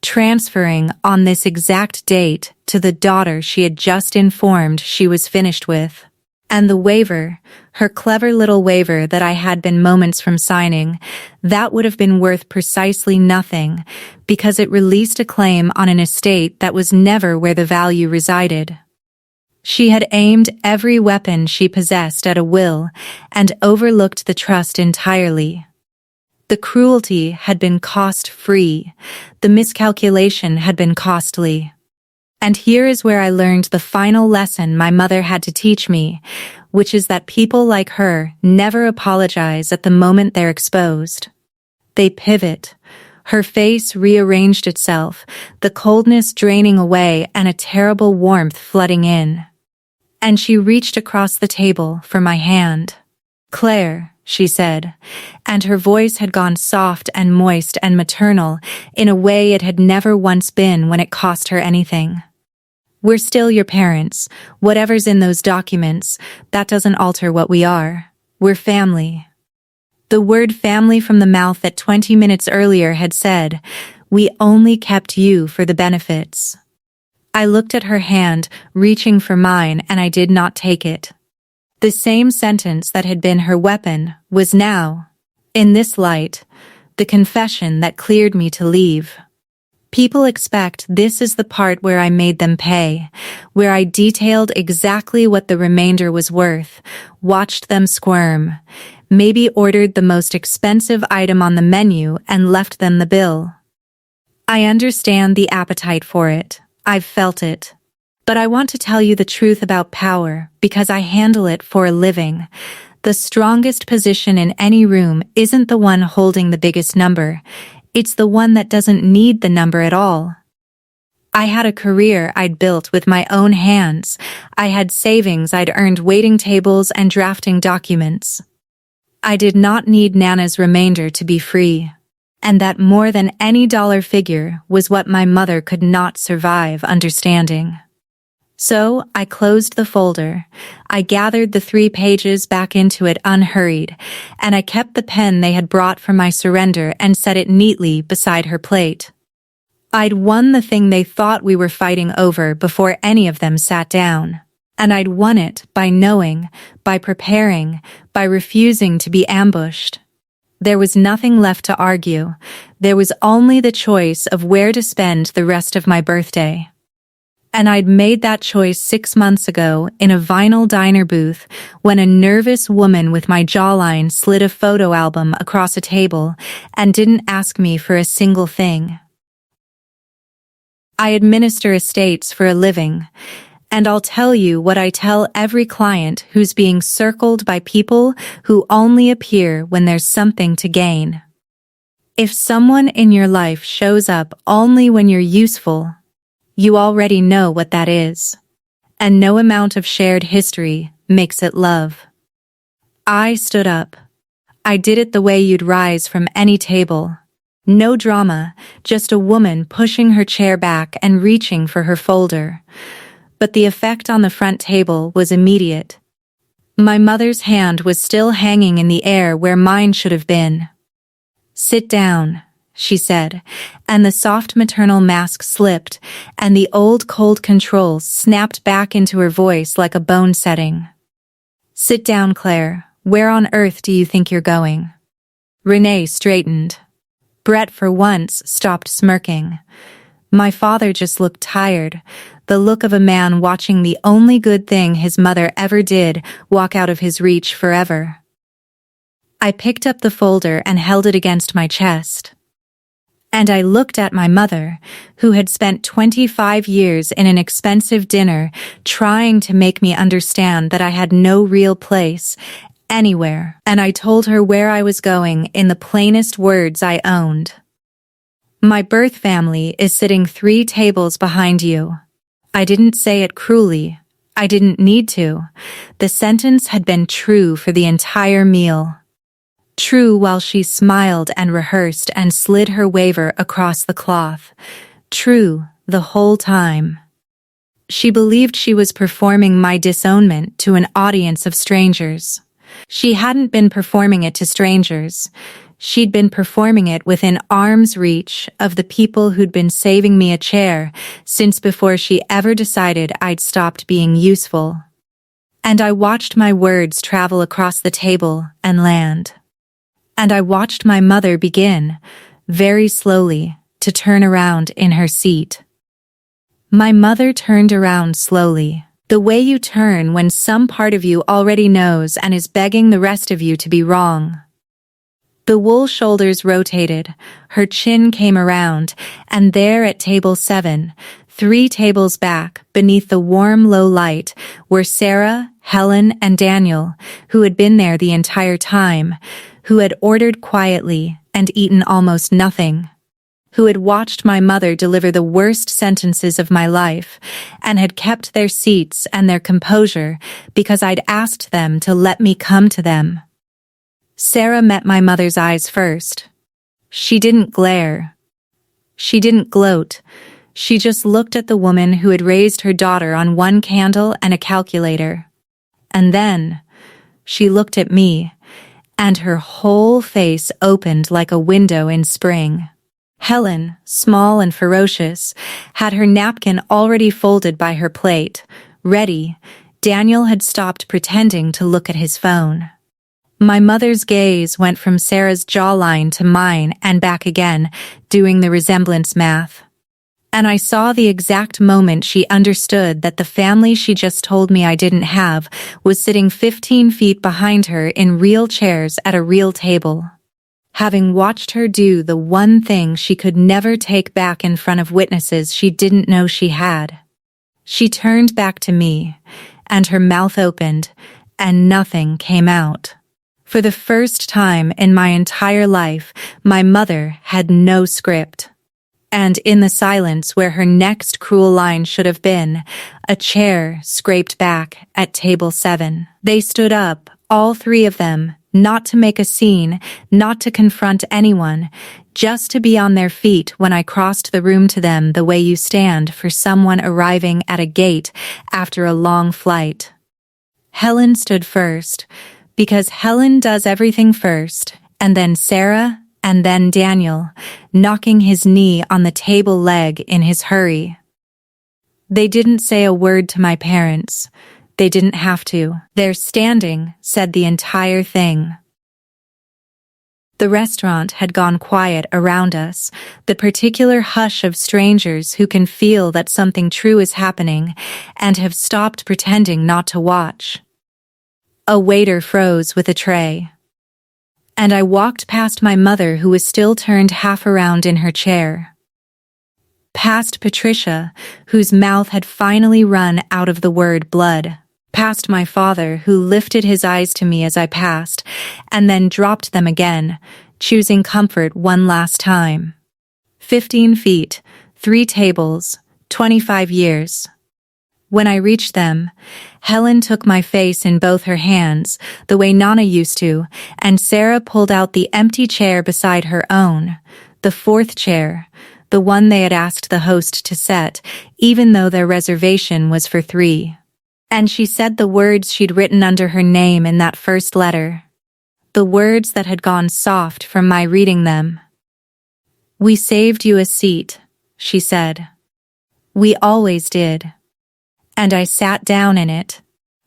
transferring on this exact date to the daughter she had just informed she was finished with. And the waiver, her clever little waiver that I had been moments from signing, that would have been worth precisely nothing because it released a claim on an estate that was never where the value resided. She had aimed every weapon she possessed at a will and overlooked the trust entirely. The cruelty had been cost-free. The miscalculation had been costly. And here is where I learned the final lesson my mother had to teach me, which is that people like her never apologize at the moment they're exposed. They pivot. Her face rearranged itself, the coldness draining away and a terrible warmth flooding in. And she reached across the table for my hand. "Claire," she said, and her voice had gone soft and moist and maternal in a way it had never once been when it cost her anything. "We're still your parents. Whatever's in those documents, that doesn't alter what we are. We're family." The word family from the mouth that 20 minutes earlier had said, "We only kept you for the benefits." I looked at her hand, reaching for mine, and I did not take it. The same sentence that had been her weapon was now, in this light, the confession that cleared me to leave. People expect this is the part where I made them pay, where I detailed exactly what the remainder was worth, watched them squirm, maybe ordered the most expensive item on the menu and left them the bill. I understand the appetite for it. I've felt it. But I want to tell you the truth about power because I handle it for a living. The strongest position in any room isn't the one holding the biggest number. It's the one that doesn't need the number at all. I had a career I'd built with my own hands. I had savings I'd earned waiting tables and drafting documents. I did not need Nana's remainder to be free. And that more than any dollar figure was what my mother could not survive understanding. So I closed the folder. I gathered the 3 pages back into it unhurried, and I kept the pen they had brought for my surrender and set it neatly beside her plate. I'd won the thing they thought we were fighting over before any of them sat down. And I'd won it by knowing, by preparing, by refusing to be ambushed. There was nothing left to argue. There was only the choice of where to spend the rest of my birthday. And I'd made that choice 6 months ago in a vinyl diner booth when a nervous woman with my jawline slid a photo album across a table and didn't ask me for a single thing. I administer estates for a living, and I'll tell you what I tell every client who's being circled by people who only appear when there's something to gain. If someone in your life shows up only when you're useful, you already know what that is, and no amount of shared history makes it love. I stood up. I did it the way you'd rise from any table. No drama, just a woman pushing her chair back and reaching for her folder. But the effect on the front table was immediate. My mother's hand was still hanging in the air where mine should have been. "Sit down," she said, and the soft maternal mask slipped, and the old cold control snapped back into her voice like a bone setting. "Sit down, Claire. Where on earth do you think you're going?" Renee straightened. Brett for once stopped smirking. My father just looked tired, the look of a man watching the only good thing his mother ever did walk out of his reach forever. I picked up the folder and held it against my chest. And I looked at my mother, who had spent 25 years in an expensive dinner trying to make me understand that I had no real place anywhere, and I told her where I was going in the plainest words I owned. "My birth family is sitting 3 tables behind you." I didn't say it cruelly. I didn't need to. The sentence had been true for the entire meal. True while she smiled and rehearsed and slid her waiver across the cloth. True the whole time. She believed she was performing my disownment to an audience of strangers. She hadn't been performing it to strangers. She'd been performing it within arm's reach of the people who'd been saving me a chair since before she ever decided I'd stopped being useful. And I watched my words travel across the table and land. And I watched my mother begin, very slowly, to turn around in her seat. My mother turned around slowly, the way you turn when some part of you already knows and is begging the rest of you to be wrong. The wool shoulders rotated, her chin came around, and there at table 7, 3 tables back, beneath the warm low light, were Sarah, Helen, and Daniel, who had been there the entire time, who had ordered quietly and eaten almost nothing, who had watched my mother deliver the worst sentences of my life, and had kept their seats and their composure because I'd asked them to let me come to them. Sarah met my mother's eyes first. She didn't glare. She didn't gloat. She just looked at the woman who had raised her daughter on 1 candle and a calculator. And then she looked at me, and her whole face opened like a window in spring. Helen, small and ferocious, had her napkin already folded by her plate, ready. Daniel had stopped pretending to look at his phone. My mother's gaze went from Sarah's jawline to mine and back again, doing the resemblance math. And I saw the exact moment she understood that the family she just told me I didn't have was sitting 15 feet behind her in real chairs at a real table. Having watched her do the one thing she could never take back in front of witnesses she didn't know she had. She turned back to me, and her mouth opened, and nothing came out. For the first time in my entire life, my mother had no script. And in the silence where her next cruel line should have been, a chair scraped back at table 7. They stood up, all 3 of them, not to make a scene, not to confront anyone, just to be on their feet when I crossed the room to them the way you stand for someone arriving at a gate after a long flight. Helen stood first, because Helen does everything first, and then Sarah, and then Daniel, knocking his knee on the table leg in his hurry. They didn't say a word to my parents. They didn't have to. Their standing said the entire thing. The restaurant had gone quiet around us, the particular hush of strangers who can feel that something true is happening and have stopped pretending not to watch. A waiter froze with a tray. And I walked past my mother, who was still turned half around in her chair. Past Patricia, whose mouth had finally run out of the word blood. Past my father, who lifted his eyes to me as I passed, and then dropped them again, choosing comfort one last time. 15 feet, 3 tables, 25 years. When I reached them, Helen took my face in both her hands, the way Nana used to, and Sarah pulled out the empty chair beside her own, the 4th chair, the one they had asked the host to set, even though their reservation was for 3. And she said the words she'd written under her name in that first letter. The words that had gone soft from my reading them. "We saved you a seat," she said. "We always did." And I sat down in it.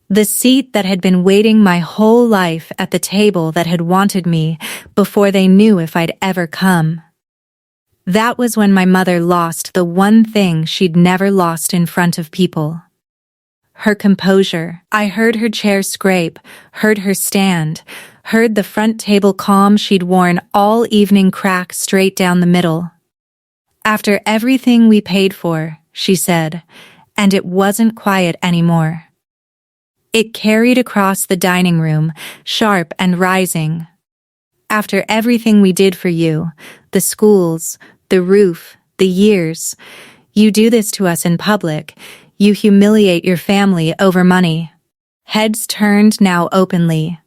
The seat that had been waiting my whole life at the table that had wanted me before they knew if I'd ever come. That was when my mother lost the one thing she'd never lost in front of people. Her composure. I heard her chair scrape, heard her stand, heard the front table calm she'd worn all evening crack straight down the middle. "After everything we paid for," she said, and it wasn't quiet anymore. It carried across the dining room, sharp and rising. "After everything we did for you, the schools, the roof, the years, you do this to us in public. You humiliate your family over money." Heads turned now openly.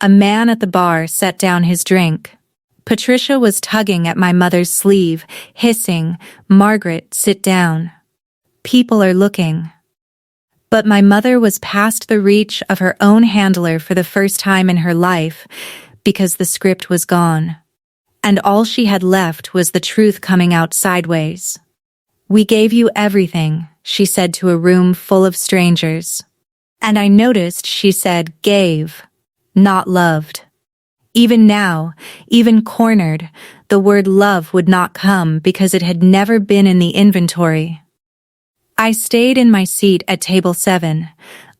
A man at the bar set down his drink. Patricia was tugging at my mother's sleeve, hissing, "Margaret, sit down. People are looking." But my mother was past the reach of her own handler for the first time in her life, because the script was gone. And all she had left was the truth coming out sideways. "We gave you everything," she said to a room full of strangers. And I noticed she said gave, not loved. Even now, even cornered, the word love would not come because it had never been in the inventory. I stayed in my seat at table 7.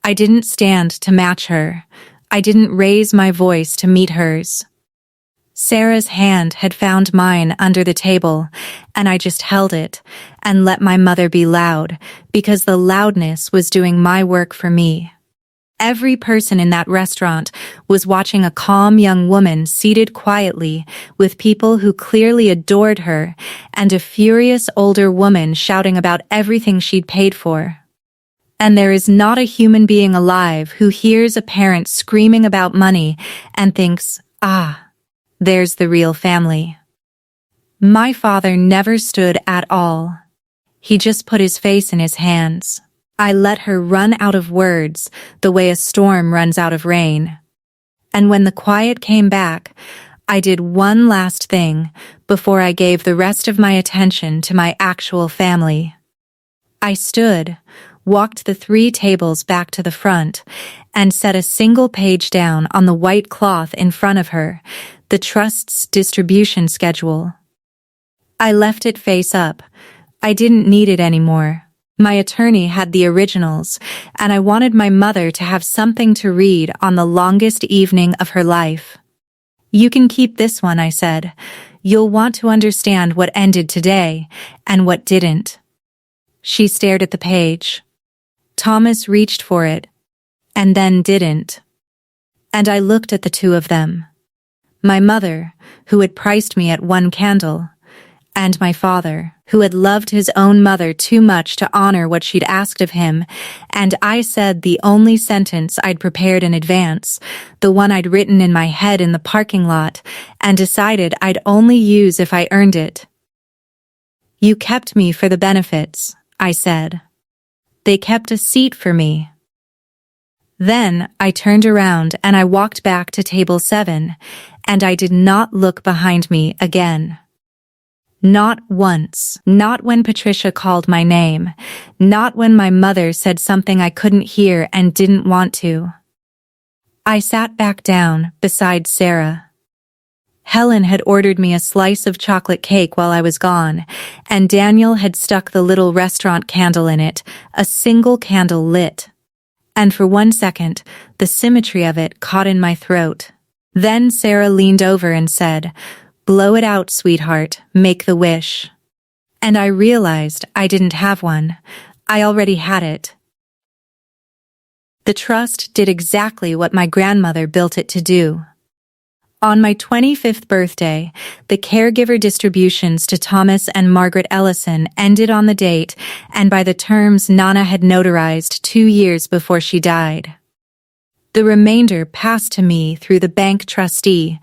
I didn't stand to match her. I didn't raise my voice to meet hers. Sarah's hand had found mine under the table, and I just held it and let my mother be loud, because the loudness was doing my work for me. Every person in that restaurant was watching a calm young woman seated quietly with people who clearly adored her, and a furious older woman shouting about everything she'd paid for. And there is not a human being alive who hears a parent screaming about money and thinks, "Ah, there's the real family." My father never stood at all. He just put his face in his hands. I let her run out of words the way a storm runs out of rain. And when the quiet came back, I did one last thing before I gave the rest of my attention to my actual family. I stood, walked the 3 tables back to the front, and set a single page down on the white cloth in front of her, the trust's distribution schedule. I left it face up. I didn't need it anymore. My attorney had the originals, and I wanted my mother to have something to read on the longest evening of her life. "You can keep this one," I said. "You'll want to understand what ended today and what didn't." She stared at the page. Thomas reached for it, and then didn't. And I looked at the two of them. My mother, who had priced me at 1 candle, and my father, who had loved his own mother too much to honor what she'd asked of him, and I said the only sentence I'd prepared in advance, the one I'd written in my head in the parking lot, and decided I'd only use if I earned it. "You kept me for the benefits," I said. "They kept a seat for me." Then I turned around and I walked back to table 7, and I did not look behind me again. Not once. Not when Patricia called my name. Not when my mother said something I couldn't hear and didn't want to. I sat back down beside Sarah. Helen had ordered me a slice of chocolate cake while I was gone, and Daniel had stuck the little restaurant candle in it, a single candle lit. And for 1 second, the symmetry of it caught in my throat. Then Sarah leaned over and said, "Blow it out, sweetheart, make the wish." And I realized I didn't have one. I already had it. The trust did exactly what my grandmother built it to do. On my 25th birthday, the caregiver distributions to Thomas and Margaret Ellison ended on the date and by the terms Nana had notarized 2 years before she died. The remainder passed to me through the bank trustee,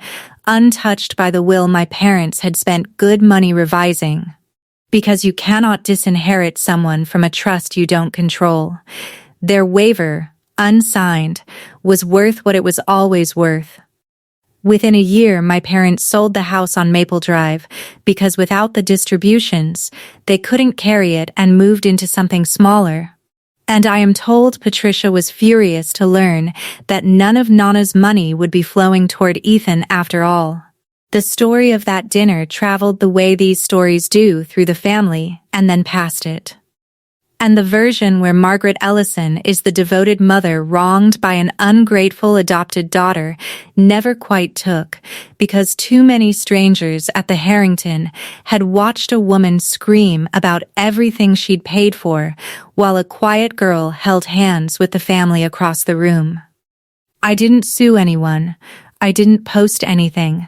untouched by the will my parents had spent good money revising. Because you cannot disinherit someone from a trust you don't control. Their waiver, unsigned, was worth what it was always worth. Within a year, my parents sold the house on Maple Drive because without the distributions, they couldn't carry it and moved into something smaller. And I am told Patricia was furious to learn that none of Nana's money would be flowing toward Ethan after all. The story of that dinner traveled the way these stories do through the family and then past it. And the version where Margaret Ellison is the devoted mother wronged by an ungrateful adopted daughter never quite took because too many strangers at the Harrington had watched a woman scream about everything she'd paid for while a quiet girl held hands with the family across the room. I didn't sue anyone. I didn't post anything.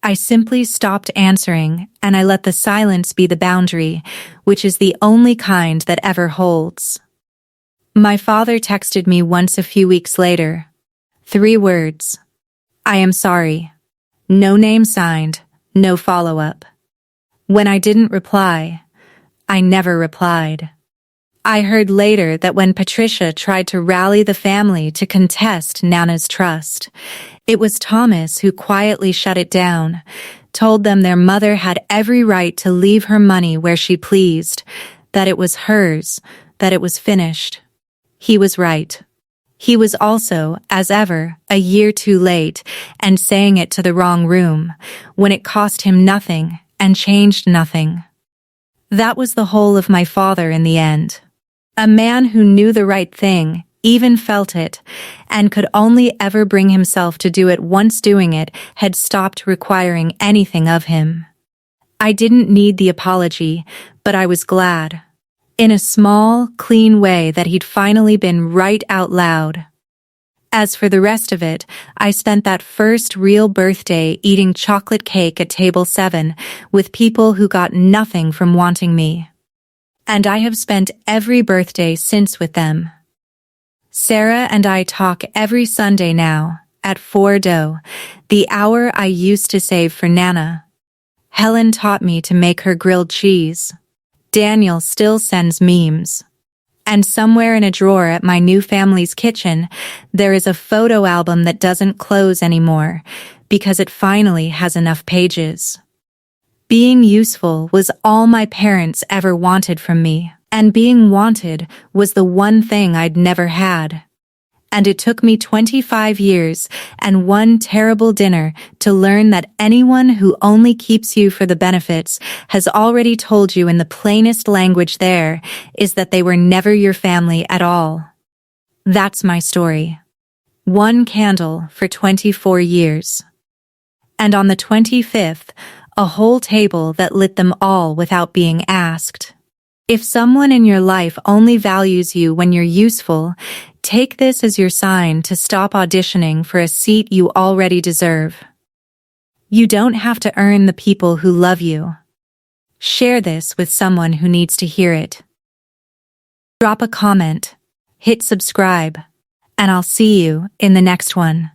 I simply stopped answering, and I let the silence be the boundary, which is the only kind that ever holds. My father texted me once a few weeks later. 3 words. "I am sorry." No name signed, no follow-up. When I didn't reply, I never replied. I heard later that when Patricia tried to rally the family to contest Nana's trust, it was Thomas who quietly shut it down, told them their mother had every right to leave her money where she pleased, that it was hers, that it was finished. He was right. He was also, as ever, a year too late, and saying it to the wrong room, when it cost him nothing and changed nothing. That was the whole of my father in the end. A man who knew the right thing, even felt it, and could only ever bring himself to do it once doing it had stopped requiring anything of him. I didn't need the apology, but I was glad. In a small, clean way that he'd finally been right out loud. As for the rest of it, I spent that first real birthday eating chocolate cake at table 7 with people who got nothing from wanting me. And I have spent every birthday since with them. Sarah and I talk every Sunday now, at 4:00, the hour I used to save for Nana. Helen taught me to make her grilled cheese. Daniel still sends memes. And somewhere in a drawer at my new family's kitchen, there is a photo album that doesn't close anymore, because it finally has enough pages. Being useful was all my parents ever wanted from me, and being wanted was the one thing I'd never had. And it took me 25 years and one terrible dinner to learn that anyone who only keeps you for the benefits has already told you in the plainest language there is that they were never your family at all. That's my story. 1 candle for 24 years. And on the 25th, a whole table that lit them all without being asked. If someone in your life only values you when you're useful, take this as your sign to stop auditioning for a seat you already deserve. You don't have to earn the people who love you. Share this with someone who needs to hear it. Drop a comment, hit subscribe, and I'll see you in the next one.